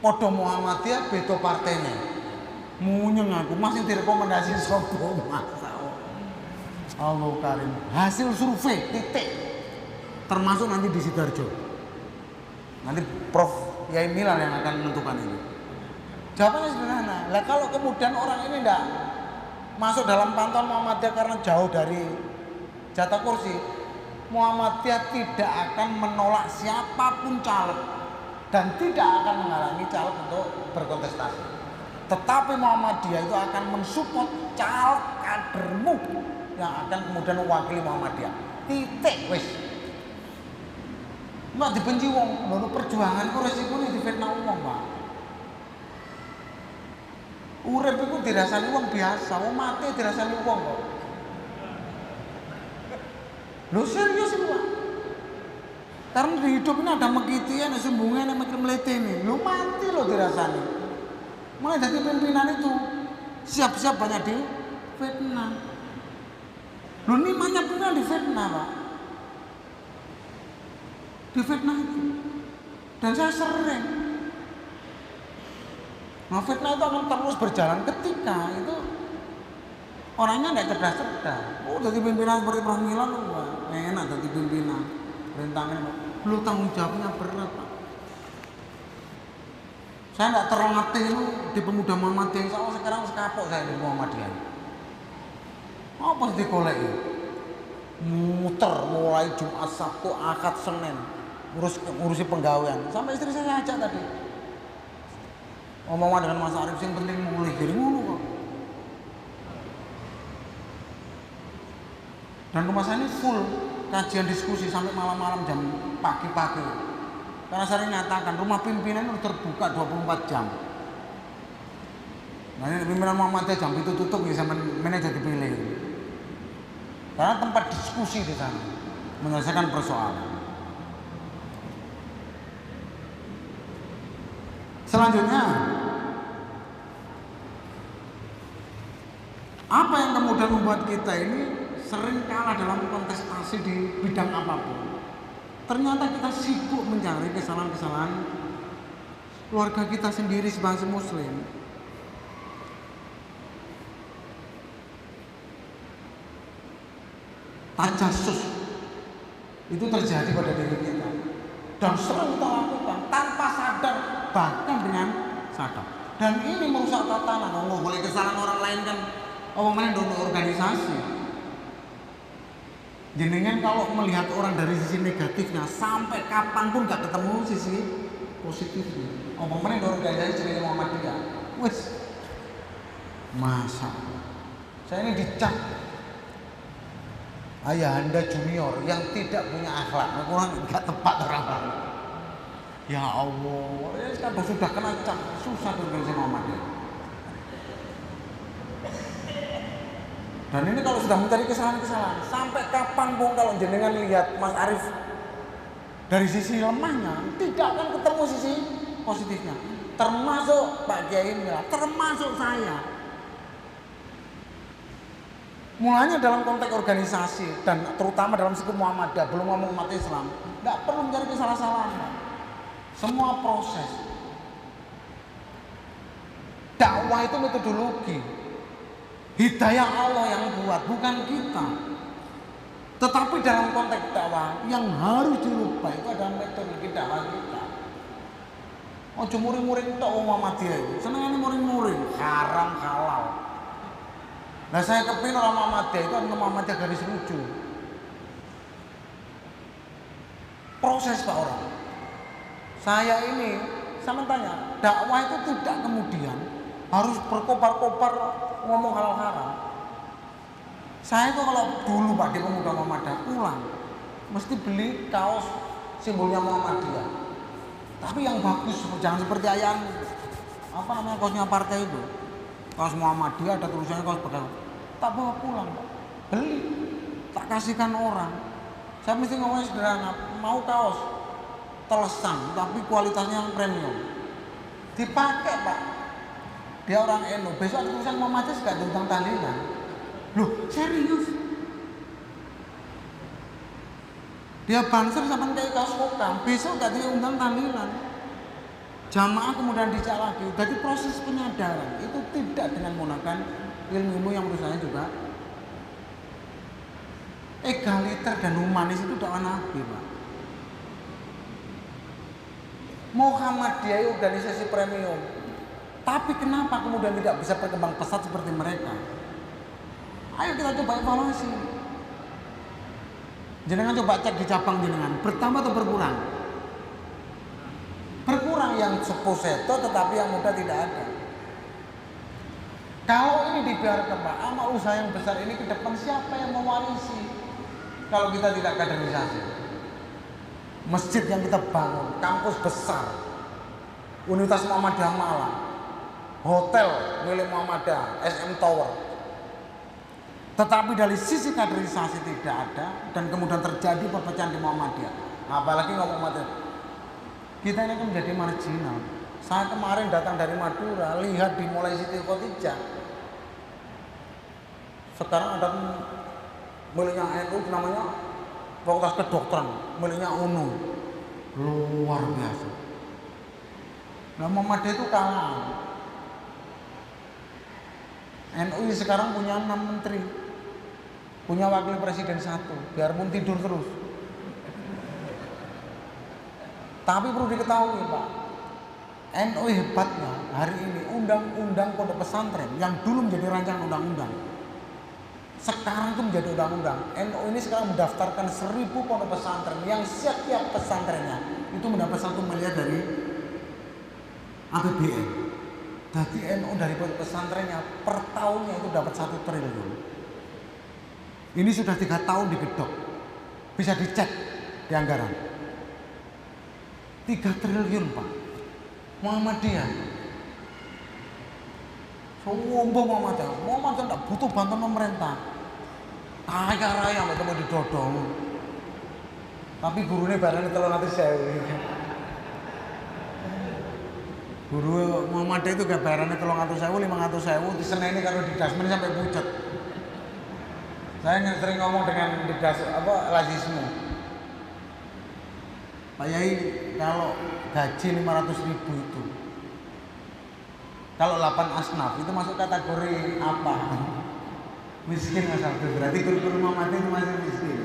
Speaker 1: Podo Muhammadiyah beda partainya. Munyeng aku masih direkomendasi sopo masa. Allah Karim. Hasil survei titik. Termasuk nanti di Sidoarjo. Nanti Prof Yai Milal yang akan menentukan ini. Jawabannya sederhana. Lah kalau kemudian orang ini tidak masuk dalam pantauan Muhammadiyah karena jauh dari jatah kursi, Muhammadiyah tidak akan menolak siapapun caleg dan tidak akan menghalangi caleg untuk berkontestasi. Tetapi Muhammadiyah itu akan mensupport caleg kadermu yang akan kemudian mewakili Muhammadiyah. Titik wis. Mbak dibenci wong, lho perjuangan ku resikone difitnah wong, Pak. Urip iku dirasani wong biasa, wong mati dirasani wong kok. Lho serius itu Pak. Karena di hidup ini ada mekitian, ada sumbungan, ada mikir melete ini. Lho mati loh dirasani. Mulai dari pimpinan itu siap-siap banyak di fitnah. Lho ini banyak pimpinan di fitnah Pak. Di fitnah itu. Dan saya sering. Nah fitnah itu akan terus berjalan ketika itu orangnya tidak cerdas-cerdas. Oh jadi pimpinan seperti Prof Milan, enak jadi pimpinan. Rintangan, belum tanggung jawabnya berat Pak. Saya tidak terlatih itu di pemuda Muhammadiyah. Soalnya sekarang sekapok saya di Muhammadiyah. Apa sih dikoleki? Muter mulai Jumat, Sabtu, Ahad, Senin, ngurusi penggawean. Sampai istri saya ajak tadi. Omongan dengan Mas Arif yang penting mulai dari ngono kok. Dan rumah saya ini full kajian diskusi sampai malam-malam jam pagi-pagi. Karena saya nyatakan rumah pimpinan itu terbuka 24 jam. Nah ini pimpinan Muhammadiyah jam itu tutup ya sama manajer dipilih. Karena tempat diskusi di sana menyelesaikan persoalan. Selanjutnya, apa yang kemudian membuat kita ini sering kalah dalam kontestasi di bidang apapun? Ternyata kita sibuk mencari kesalahan-kesalahan keluarga kita sendiri sebagai Muslim. Tajasus itu terjadi pada diri kita dan sering kita lakukan tanpa sadar, bahkan dengan sadar. Dan ini merusak tatanan. Oh, boleh kesalahan orang lain kan omongnya untuk organisasi. Jenengan kalau melihat orang dari sisi negatifnya sampai kapanpun gak ketemu sisi positifnya. Omongnya untuk organisasi jadi Muhammadiyah. Wes, masa saya ini dicap ayahanda junior yang tidak punya akhlak, orang nggak tepat orang. Ya Allah, ya kalau sudah kena cap susah dengan Muhammadiyah. Dan ini kalau sudah mencari kesalahan-kesalahan, sampai kapan pun kalau jenengan lihat Mas Arif dari sisi lemahnya, tidak akan ketemu sisi positifnya. Termasuk Pak Kiai Mila, termasuk saya. Mulanya dalam konteks organisasi dan terutama dalam sekutu Muhammadiyah, belum ngomong umat Islam, tidak perlu mencari kesalahan-kesalahan. Semua proses. Dakwah itu metodologi. Hidayah Allah yang buat, bukan kita. Tetapi dalam konteks dakwah yang harus dirubah itu adalah metodologi dakwah kita. Oh, muring-muring tok Muhammadiyah itu. Senengane muring-muring, haram halal. Nah saya kepingin orang Muhammadiyah itu adalah Muhammadiyah garis lucu. Proses Pak orang. Saya ini, saya tanya, dakwah itu tidak kemudian harus berkobar-kobar ngomong hal haram. Saya itu kalau dulu Pak di Pemuda Muhammadiyah pulang, mesti beli kaos simbolnya Muhammadiyah. Tapi yang bagus, jangan seperti ayam, apa namanya kaosnya partai itu. Kaos Muhammadiyah ada tulisannya kaos begal. Tak bawa pulang, beli, tak kasihkan orang. Saya mesti ngomongnya sederhana, mau kaos telesan tapi kualitasnya yang premium, dipakai Pak. Dia orang NU, besok ada tulisan Muhammadiyah gak diundang tahlilan. Loh serius? Dia banser sama kayak kaos kokam, besok gak diundang tahlilan. Jamaah kemudian dicak lagi. Jadi proses penyadaran itu tidak dengan menggunakan ilmu yang menurut saya juga egaliter dan humanis itu dakwah Nabi Pak. Muhammadiyah itu organisasi premium. Tapi kenapa kemudian tidak bisa berkembang pesat seperti mereka? Ayo kita coba evaluasi. Jenengan coba cek di cabang jenengan, bertambah atau berkurang? Berkurang yang sepuh seto, tetapi yang muda tidak ada. Kalau ini dibiarkan Pak, amal usaha yang besar ini ke depan siapa yang mewarisi? Kalau kita tidak kaderisasi. Masjid yang kita bangun, kampus besar, Universitas Muhammadiyah Malang, hotel milik Muhammadiyah, SM Tower. Tetapi dari sisi kaderisasi tidak ada dan kemudian terjadi perpecahan di Muhammadiyah. Apalagi ngomong Muhammadiyah. Kita ini kan menjadi marginal. Saya kemarin datang dari Madura, lihat di mulai Siti Khotijah. Sekarang ada miliknya NU namanya Fakultas Kedokteran, miliknya UNU. Luar biasa. Nah Muhammadiyah itu kalah. NU sekarang punya 6 menteri, punya wakil presiden 1, biarpun tidur terus. Tapi perlu diketahui Pak, NU hebatnya hari ini undang-undang pondok pesantren yang dulu menjadi rancangan undang-undang, sekarang itu menjadi undang-undang. NU ini sekarang mendaftarkan 1000 pondok pesantren yang setiap pesantrennya itu mendapat 1 miliar dari APBN. Jadi NU dari pesantrennya per tahunnya itu dapat 1 triliun. Ini sudah 3 tahun digedok. Bisa dicek di anggaran. 3 triliun Pak. Muhammadiyah. Sombong Muhammadiyah tidak butuh bantuan pemerintah. Kaya raya itu mau didodong. Tapi gurunya barangnya 300.000. Guru Muhammadiyah itu gak bayarannya 300.000, 500.000 diseneni kalau di dasmen sampai pucet. Saya sering ngomong dengan didas lazisme. Pak Yai, kalau gaji 500.000 itu, kalau 8 asnaf itu masuk kategori apa? Miskin Mas Abdul. Berarti guru-guru Muhammadiyah itu masih miskin.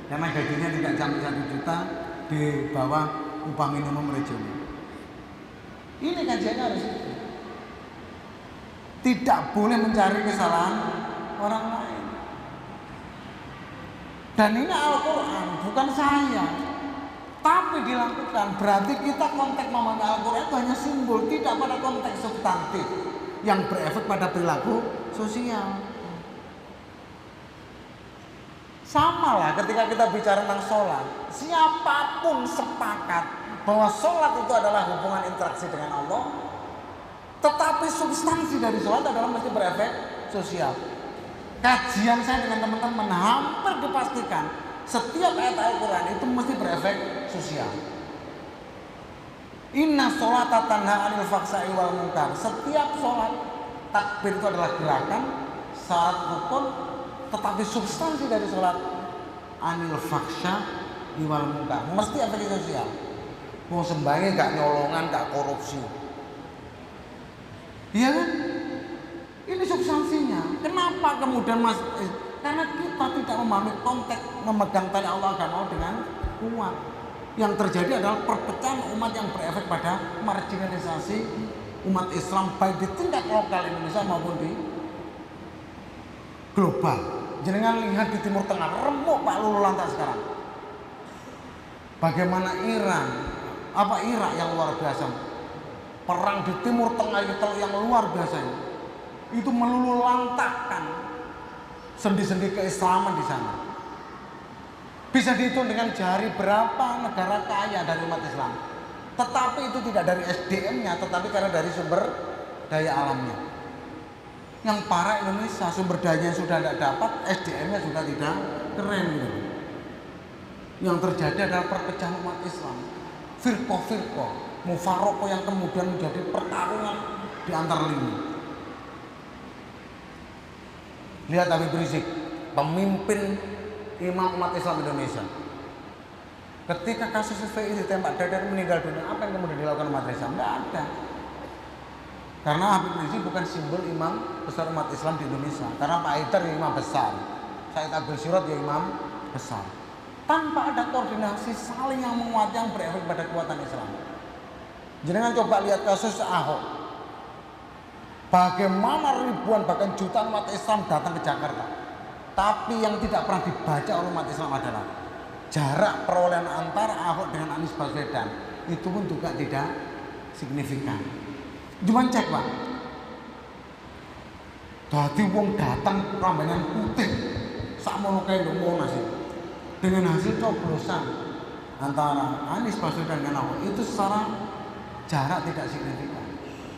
Speaker 1: Karena gajinya tidak sampai 1 juta, di bawah upah minimum regional. Ini kajiannya harus itu. Tidak boleh mencari kesalahan orang lain. Dan ini Al-Quran, bukan saya. Tapi dilakukan, berarti kita konteks memahami Al-Quran itu hanya simbol, tidak pada konteks substantif yang berefek pada perilaku sosial. Sama lah ketika kita bicara tentang sholat, siapapun sepakat bahwa sholat itu adalah hubungan interaksi dengan Allah, tetapi substansi dari sholat adalah mesti berefek sosial. Kajian saya dengan teman-teman hampir dipastikan setiap ayat Al-Quran itu mesti berefek sosial. Inna sholata tanha anil faksai wal munkar. Setiap sholat takbir itu adalah gerakan, syarat rukun, tetapi substansi dari sholat anil faksha wal munkar mesti efek sosial. Mau sembahyang gak nyolongan, gak korupsi. Iya kan? Ini substansinya. Kenapa kemudian karena kita tidak memahami konteks memegang tali Allah agama dengan kuat. Yang terjadi adalah perpecahan umat yang berefek pada marginalisasi umat Islam baik di tingkat lokal Indonesia maupun di global. Jangan lihat di Timur Tengah, remuk Pak Lulu lantas sekarang. Bagaimana Irak yang luar biasa. Perang di Timur Tengah itu yang luar biasa itu melulu lantahkan sendi-sendi keislaman di sana. Bisa dihitung dengan jari berapa negara kaya dari umat Islam. Tetapi itu tidak dari SDM-nya, tetapi karena dari sumber daya alamnya. Yang parah Indonesia, sumber dayanya sudah tidak dapat, SDM-nya sudah tidak keren gitu. Yang terjadi adalah perpecahan umat Islam. Firqah-firqah, mufaroqah yang kemudian menjadi pertarungan di antar lini. Lihat Habib Rizik, pemimpin imam umat Islam Indonesia. Ketika kasus FPI ditembak dadar meninggal dunia, apa yang kemudian dilakukan umat Islam? Tidak ada. Karena Habib Rizik bukan simbol imam besar umat Islam di Indonesia. Karena Pak Haidar ya imam besar, Said Abdul Sirot ya imam besar. Tanpa ada koordinasi saling yang menguat yang berefek pada kekuatan Islam. Jangan coba lihat kasus Ahok. Bagaimana ribuan bahkan jutaan umat Islam datang ke Jakarta. Tapi yang tidak pernah dibaca oleh umat Islam adalah jarak perolehan antara Ahok dengan Anies Baswedan itu pun juga tidak signifikan. Cuma cek Pak. Dadi wong datang rambangan putih sakmono kae lho nasi. Dengan hasil coblosan antara Anies Baswedan dan Ahok itu secara jarak tidak signifikan.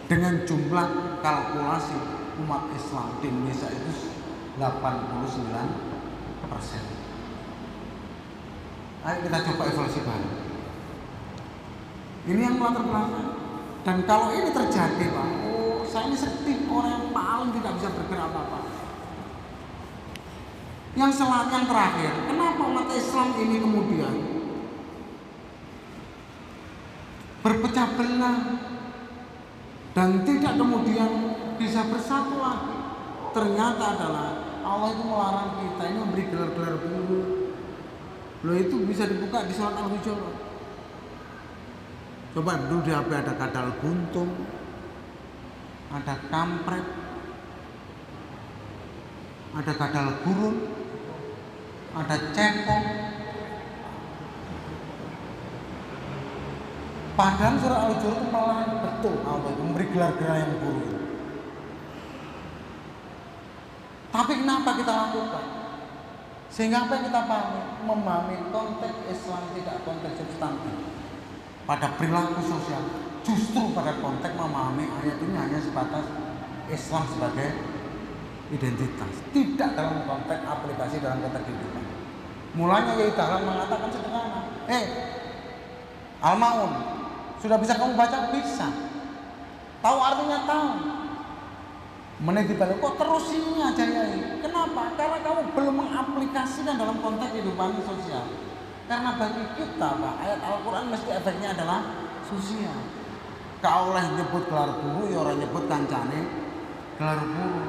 Speaker 1: Dengan jumlah kalkulasi umat Islam di Indonesia itu 89%. Ayo kita coba evaluasi bareng. Ini yang latar belakang. Dan kalau ini terjadi Pak, saya ini sedih, orang yang paling tidak bisa bergerak apa-apa. Yang terakhir, kenapa umat Islam ini kemudian berpecah belah dan tidak kemudian bisa bersatu lagi? Ternyata adalah Allah itu melarang kita ini memberi gelar-gelar buruk. Loh itu bisa dibuka di surat Al-Hujurat. Coba dulu di HP ada kadal buntung, ada kampret, ada kadal gurun, ada cempong. Padahal surah Al-Hujurat itu melarang betul Allah itu memberi gelar-gelar yang buruk. Tapi kenapa kita lakukan? Sehingga apa yang kita pahami? Memahami konteks Islam tidak konteks substantif pada perilaku sosial. Justru pada konteks memahami ayat ini hanya sebatas Islam sebagai identitas, tidak dalam konteks aplikasi dalam konteks kehidupan. Mulanya Yai Dahlan mengatakan sederhana, Al-Maun, sudah bisa kamu baca? Bisa. Tahu artinya? Tahu. Menit dibalik, kok terus ini aja Yai? Kenapa? Karena kamu belum mengaplikasikan dalam konteks kehidupan sosial. Karena bagi kita, Pak, ayat Al-Quran mesti efeknya adalah sosial. Kau oleh nyebut gelar guru, ya orang nyebut kancane gelar guru.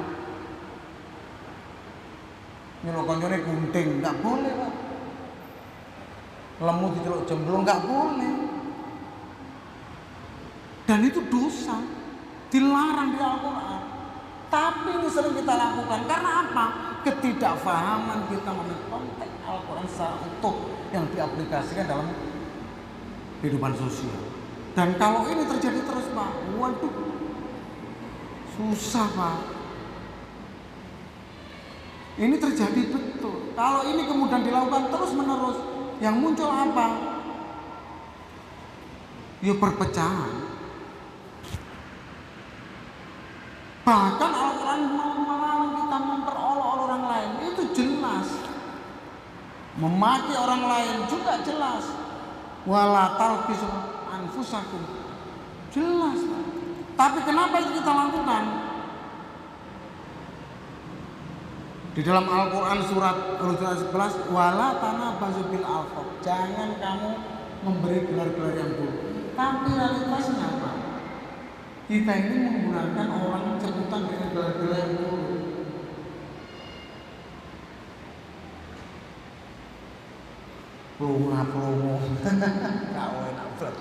Speaker 1: Nyelok kancane gunting, nggak boleh, Pak. Lemu diceluk jemblong, nggak boleh. Dan itu dosa, dilarang di Al-Quran. Tapi ini sering kita lakukan karena apa? Ketidakfahaman kita mengenai konteks Al-Quran secara utuh yang diaplikasikan dalam kehidupan sosial. Dan kalau ini terjadi terus, Pak, waduh, susah, Pak. Ini terjadi betul. Kalau ini kemudian dilakukan terus menerus, yang muncul apa? Ya perpecahan. Bahkan Al-Quran melarang kita memperolok orang lain, itu jelas. Memaki orang lain juga jelas. Wala talbisu anfusakum, jelas. Tapi kenapa itu kita lakukan? Di dalam Al-Quran surat Al-Hujurat 11, wala tanabazu bil alqab, jangan kamu memberi gelar-gelar yang buruk. Tapi realitasnya apa? Kita ini menggunakan orang sebutan dengan gelar-gelar yang buruk. Plonga-plongo, kau enak berat.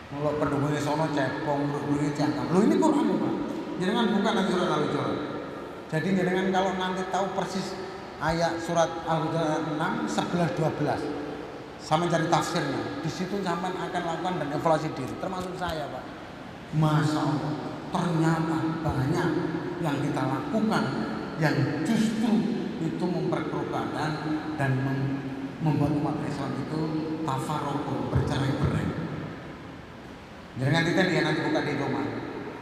Speaker 1: Kalau pendukungnya sono cepong, pendukungnya cangkang. Loh ini Quran ya, Pak. Jangan bukan nanti surat Al-Hujurat. Jadi jangan kalau nanti tahu persis ayat surat Al-Hujurat 6, 11, 12. Sampai cari tafsirnya. Di situ sampai akan lakukan dan evaluasi diri, termasuk saya, Pak. Masya Allah, ternyata banyak yang kita lakukan yang justru itu memperkeruh keadaan dan membuat umat Islam itu tafarruq, bercerai-berai. Jangan kita lihat nanti buka di rumah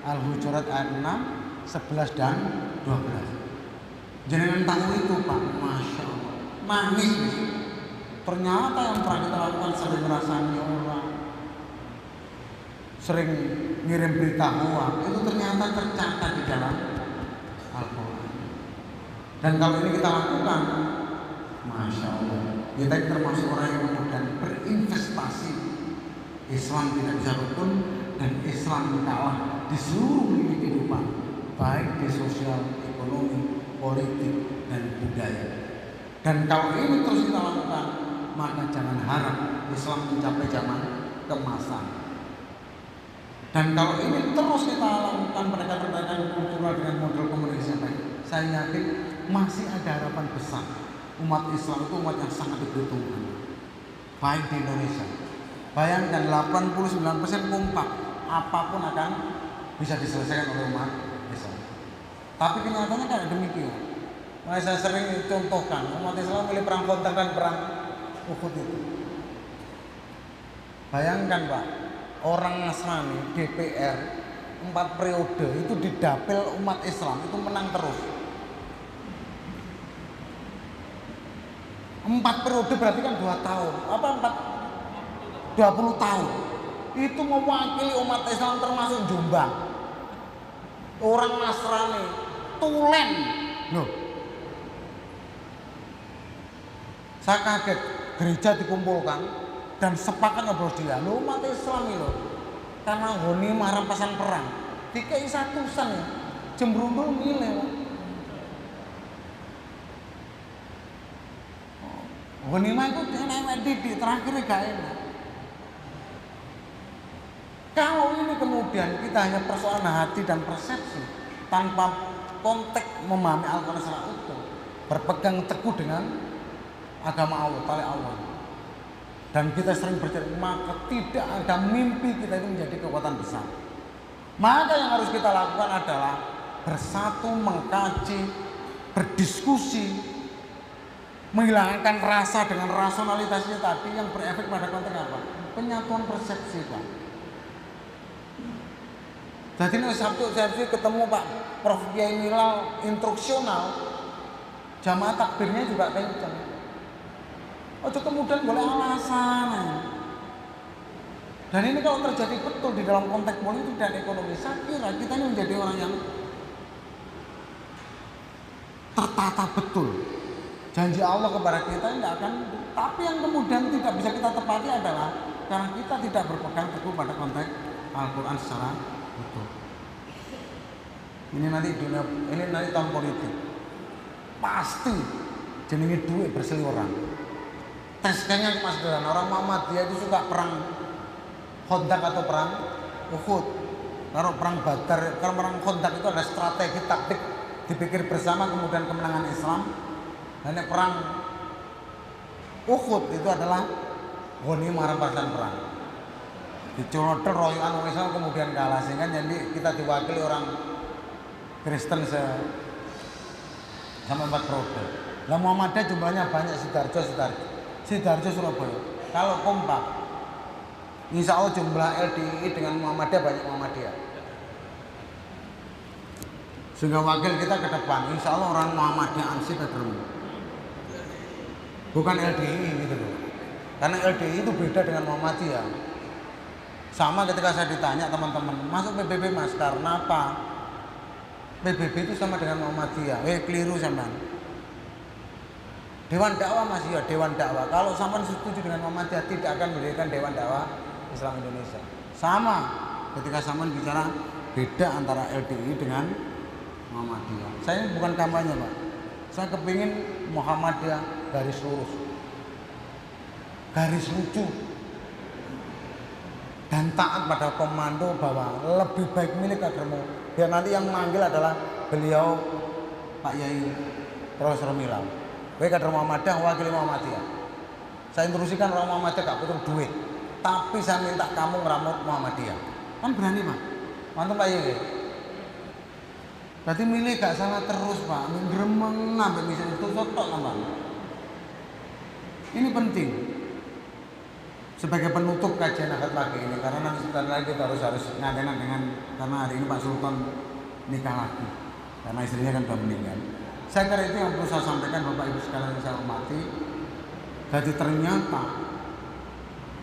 Speaker 1: Al-Hujurat ayat 6, 11 dan 12. Jangan tahu itu, Pak. Masya Allah, manis. Ternyata yang pernah kita lakukan sering merasani orang, sering ngirim berita hoax, itu ternyata tercatat di dalam Al-Quran. Dan kalau ini kita lakukan, Masya Allah, kita termasuk orang yang kemudian berinvestasi. Islam tidak bisa rukun dan Islam kalah di seluruh lini kehidupan, baik di sosial, ekonomi, politik, dan budaya. Dan kalau ini terus kita lakukan, maka jangan harap Islam mencapai zaman keemasan. Dan kalau ini terus kita lakukan pendekatan kultural dengan model komunikasi yang baik, saya yakin masih ada harapan besar. Umat Islam itu umat yang sangat dibutuhkan, baik di Indonesia. Bayangkan 89% kompak, apapun akan bisa diselesaikan oleh umat Islam. Tapi kenyataannya kan demikian. Makanya saya sering contohkan, umat Islam milih perang Kontak dan perang Uhud itu. Bayangkan, Pak, orang Nasrani DPR 4 periode itu didapil umat Islam itu menang terus. 4 periode berarti kan 2 tahun. Apa 20 tahun. Itu mewakili umat Islam termasuk Jombang. Orang Nasrani, tulen. Loh. Saya kaget, gereja dikumpulkan dan sepakat ngobrol dia. Loh, umat Islam ini loh. Karena honi rampasan perang. Dikai satusan ya. Jembrundul milih. Ghanimah itu enak didik, terakhir gak enak. Kalau ini kemudian kita hanya persoalan hati dan persepsi tanpa konteks memahami Al-Quran secara utuh, berpegang teguh dengan agama Allah, tali Allah. Dan kita sering bercerita, maka tidak ada mimpi kita itu menjadi kekuatan besar. Maka yang harus kita lakukan adalah bersatu, mengkaji, berdiskusi, menghilangkan rasa dengan rasionalitasnya tadi yang berefek pada konteks apa? Penyatuan persepsi, Pak. Jadi ini Sabtu saya ketemu Pak Prof. Kiai Milal instruksional, jamaah takbirnya juga kencang. Ojo kemudian boleh alasan. Dan ini kalau terjadi betul di dalam konteks politik dan ekonomi, saya kira kita ini menjadi orang yang tertata betul. Janji Allah kepada kita tidak akan, tapi yang kemudian tidak bisa kita tepati adalah karena kita tidak berpegang teguh pada konteks Al-Quran secara betul. Ini nanti tahun politik, pasti jenenge duit berseliweran. Tes kayaknya cuma sederhana. Orang Muhammadiyah itu suka perang Khandaq atau perang Uhud. Kalau perang Badar, kalau perang Khandaq itu ada strategi taktik dipikir bersama kemudian kemenangan Islam. Dan perang Uhud itu adalah ghanimah rampasan perang. Dicolot royokan orang Islam kemudian kalah, sehingga jadi kita diwakili orang Kristen sama 4 periode. Lah Muhammadiyah jumlahnya banyak, Sidarjo Surabaya. Kalau kompak, insya Allah jumlah LDI dengan Muhammadiyah banyak Muhammadiyah. Sehingga wakil kita ke depan, insya Allah orang Muhammadiyah ansih terima. Bukan LDI gitu loh. Karena LDI itu beda dengan Muhammadiyah. Sama ketika saya ditanya teman-teman, masuk PBB Mas, karena apa? PBB itu sama dengan Muhammadiyah. Keliru sampean. Dewan dakwah Mas, ya Dewan dakwah. Kalau sampean setuju dengan Muhammadiyah, tidak akan mendirikan Dewan dakwah Islam Indonesia. Sama ketika sampean bicara beda antara LDI dengan Muhammadiyah. Saya ini bukan kampanye, Pak. Saya kepingin Muhammadiyah garis lurus, garis lucu, dan taat pada komando bahwa lebih baik milik kadermu. Biar nanti yang manggil adalah beliau Pak Yai Profesor Milal. Kowe kader Muhammadiyah, wakil Muhammadiyah. Saya instruksikan orang Muhammadiyah gak butuh duit, tapi saya minta kamu ngeramut Muhammadiyah. Kan berani, Pak. Mantap Pak Yai. Berarti milih gak salah terus, Pak. Gremeng sampai misalnya itu totok kan, Pak. Ini penting. Sebagai penutup kajian akad pagi ini, karena nanti sebentar lagi kita harus ngadenan dengan, karena hari ini Pak Sultan nikah lagi karena istrinya kan sudah meninggal. Saya kira itu yang perlu saya sampaikan Bapak Ibu sekalian yang saya hormati. Jadi ternyata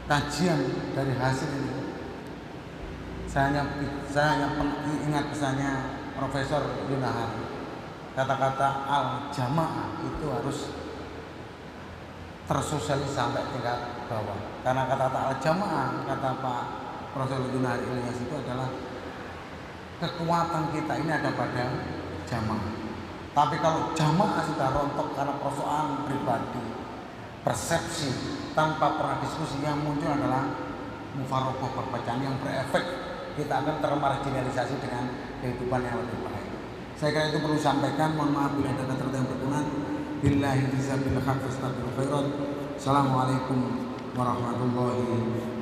Speaker 1: kajian dari hasil ini, saya hanya ingat pesannya Profesor Yunahar, kata-kata al-jamaah itu harus tersosialis sampai tingkat bawah. Karena kata-kata al-jamaah, kata Pak Profesor Yunahar Ilyas, itu adalah kekuatan kita ini ada pada jamaah. Tapi kalau jamaah sudah rontok karena persoalan pribadi, persepsi, tanpa pernah diskusi, yang muncul adalah mufarokoh, perpecahan yang berefek, kita akan termarginalisasi dengan kehidupan yang lebih baik. Saya kira itu perlu sampaikan. Mohon maaf bila ada kata-kata yang berkenan. Billahi bizabil haq fastaghfirul khairat. Assalamualaikum warahmatullahi wabarakatuh.